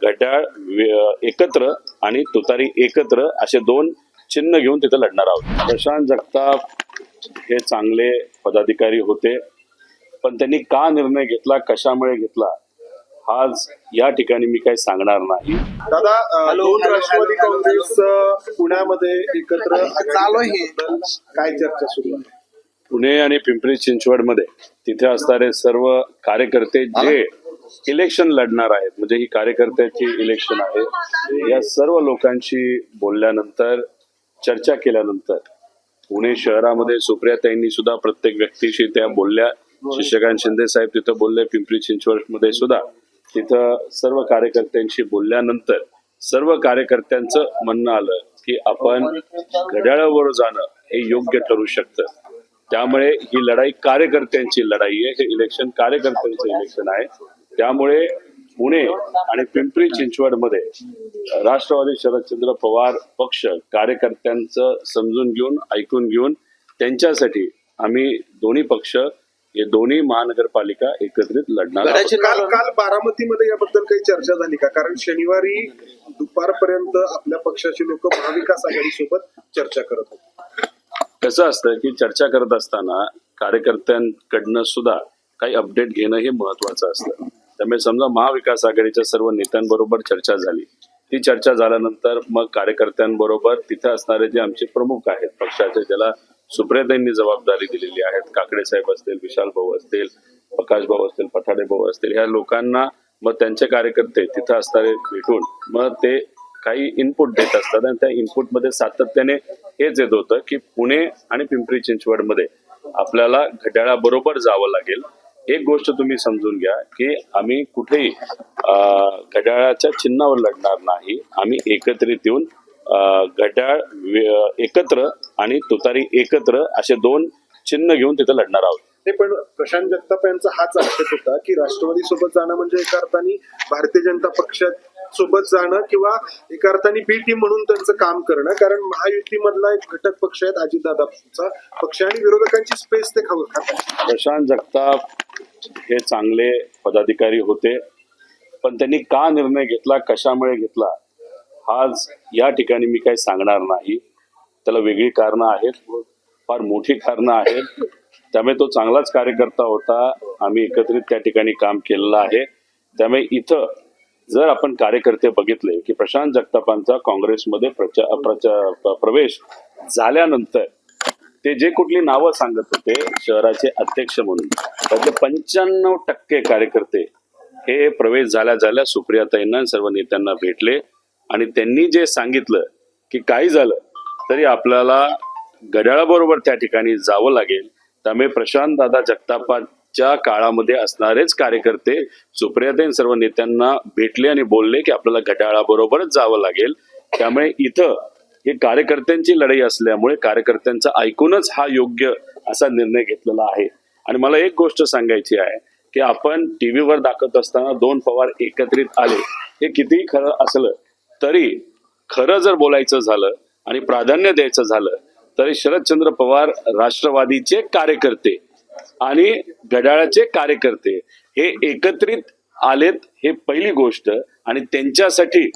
घड्याळ एकत्र आणि तुतारी एकत्र असे दोन चिन्ह घेऊन तिथे लढणार आहोत. प्रशांत जगताप हे चांगले पदाधिकारी होते, पण त्यांनी का निर्णय घेतला, कशामुळे घेतला, आज या ठिकाणी मी काही सांगणार नाही. दादा, दोन राष्ट्रवादी काँग्रेस पुण्यामध्ये एकत्र चालू आहे, काय चर्चा सुरू आहे? पुणे आणि पिंपरी चिंचवडमध्ये तिथे असणारे सर्व कार्यकर्ते जे इलेक्शन लढणार आहेत, म्हणजे ही कार्यकर्त्याची इलेक्शन आहे, या सर्व लोकांशी बोलल्यानंतर, चर्चा केल्यानंतर पुणे शहरामध्ये सुप्रियाताईंनी सुद्धा प्रत्येक व्यक्तीशी त्या बोलल्या. शशिकांत शिंदे साहेब तिथं बोलले. पिंपरी चिंचवडमध्ये सुद्धा तिथं सर्व कार्यकर्त्यांशी बोलल्यानंतर सर्व कार्यकर्त्यांचं म्हणणं आलं की आपण घड्याळावर जाणं हे योग्य ठरू शकतं. त्यामुळे ही लढाई कार्यकर्त्यांची लढाई आहे, हे इलेक्शन कार्यकर्त्यांचं इलेक्शन आहे. त्यामुळे पुणे आणि पिंपरी चिंचवडमध्ये राष्ट्रवादी शरदचंद्र पवार पक्ष कार्यकर्त्यांचं समजून घेऊन, ऐकून घेऊन त्यांच्यासाठी आम्ही दोन्ही पक्ष, हे दोन्ही महानगरपालिका एकत्रित लढणार आहोत. काल बारामतीमध्ये याबद्दल काही चर्चा झाली का? कारण शनिवारी दुपारपर्यंत आपल्या पक्षाचे लोक महाविकास आघाडी सोबत चर्चा करत होते. कसं असतं की चर्चा करत असताना कार्यकर्त्यांकडनं सुद्धा काही अपडेट घेणं हे महत्वाचं असतं. त्यामुळे समजा महाविकास आघाडीच्या सर्व नेत्यांबरोबर चर्चा झाली, ती चर्चा झाल्यानंतर मग कार्यकर्त्यांबरोबर तिथे असणारे जे आमचे प्रमुख आहेत पक्षाचे, ज्याला सुप्रियाताईंनी जबाबदारी दिलेली आहेत, काकडे साहेब असतील, विशाल भाऊ असतील, प्रकाश भाऊ असतील, पठाडे भाऊ असतील, ह्या लोकांना मग त्यांचे कार्यकर्ते तिथे असणारे भेटून मग ते काही इनपुट देत असतात आणि त्या इनपुटमध्ये सातत्याने हेच येत होतं की पुणे आणि पिंपरी चिंचवडमध्ये आपल्याला घड्याळाबरोबर जावं लागेल. एक गोष्ट तुम्ही समजून घ्या की आम्ही कुठेही घड्याळाच्या चिन्हावर लढणार नाही. आम्ही एकत्रित येऊन घड्याळ एकत्र आणि तुतारी एकत्र असे दोन चिन्ह घेऊन तिथे लढणार आहोत. ते पण प्रशांत जगताप यांचा हाच आक्षेप होता की राष्ट्रवादी सोबत जाणं म्हणजे एका अर्थाने भारतीय जनता पक्षात सोबत जाणं किंवा एका अर्थाने बी टीम म्हणून त्यांचं काम करणं. कारण महायुतीमधला एक घटक पक्ष आहेत अजितदादांचा पक्ष आणि विरोधकांची स्पेस ते खातात. प्रशांत जगताप हे चांगले पदाधिकारी होते, पण त्यांनी का निर्णय घेतला, कशामुळे घेतला, आज या ठिकाणी मी काही सांगणार नाही. त्याला वेगळी कारणं आहेत, फार मोठी कारणं आहेत. त्यामुळे तो चांगलाच कार्यकर्ता होता. आम्ही एकत्रित त्या ठिकाणी काम केलेलं आहे. त्यामुळे इथं जर आपण कार्यकर्ते बघितले की प्रशांत जगतापांचा काँग्रेसमध्ये प्रवेश झाल्यानंतर ते जे कुठली नावं सांगत होते शहराचे अध्यक्ष म्हणून, त्यातले 95% कार्यकर्ते हे प्रवेश झाल्या सुप्रियाताईंना सर्व नेत्यांना भेटले आणि त्यांनी जे सांगितलं की काही झालं तरी आपल्याला घड्याळाबरोबर त्या ठिकाणी जावं लागेल. त्यामुळे प्रशांत दादा जगतापांच्या काळामध्ये असणारेच कार्यकर्ते सुप्रियाताईं सर्व नेत्यांना भेटले आणि बोलले की आपल्याला घड्याळाबरोबरच जावं लागेल. त्यामुळे इथं हे कार्यकर्त्यांची लढाई असल्यामुळे कार्यकर्त्यांचं ऐकूनच हा योग्य असा निर्णय घेतलेला आहे. आणि मला एक गोष्ट सांगायची आहे की आपण टीव्हीवर दाखवत असताना दोन पवार एकत्रित आले, हे कितीही खरं असलं तरी खरं जर बोलायचं झालं आणि प्राधान्य द्यायचं झालं तरी शरदचंद्र पवार राष्ट्रवादीचे कार्यकर्ते आणि घड्याळाचे कार्यकर्ते हे एकत्रित आलेत, हे पहिली गोष्ट. आणि त्यांच्यासाठी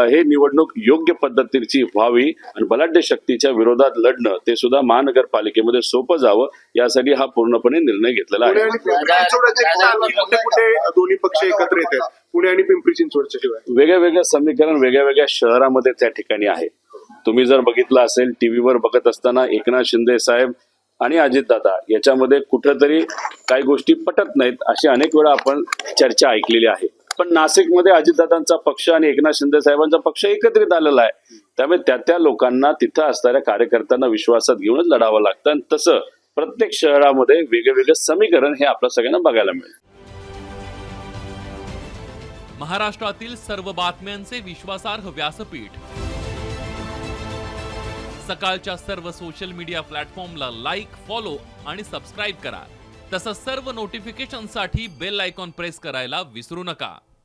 हे निवडणूक योग्य पद्धतीची व्हावी आणि बलाढ्य शक्तीच्या विरोधात लढणं ते सुद्धा महानगरपालिकेमध्ये सोपं जावं, यासाठी हा पूर्णपणे निर्णय घेतलेला आहे. दोन्ही पक्ष एकत्र येतात पुणे आणि पिंपरी चिंचवडच्या शिवाय वेगळ्या वेगळ्या समीकरण वेगळ्या वेगळ्या शहरामध्ये त्या ठिकाणी आहे. तुम्ही जर बघितलं असेल टीव्हीवर बघत असताना एकनाथ शिंदे साहेब आणि अजितदादा याच्यामध्ये कुठंतरी काही गोष्टी पटत नाहीत अशी अनेक वेळा आपण चर्चा ऐकलेली आहे. पण नाशिकमध्ये अजितदादांचा पक्ष आणि एकनाथ शिंदे साहेबांचा पक्ष एकत्रित आलेला आहे. त्यामुळे त्या लोकांना तिथं असणाऱ्या कार्यकर्त्यांना विश्वासात घेऊनच लढावं लागतं आणि तसं प्रत्येक शहरामध्ये वेगवेगळं समीकरण हे आपल्या सगळ्यांना बघायला मिळेल. महाराष्ट्रातील सर्व बातम्यांचे विश्वासार्ह व्यासपीठ, सकाळच्या सर्व सोशल मीडिया प्लॅटफॉर्मला लाईक, फॉलो आणि सबस्क्राईब करा. तसंच सर्व नोटिफिकेशनसाठी बेल आयकॉन प्रेस करायला विसरू नका.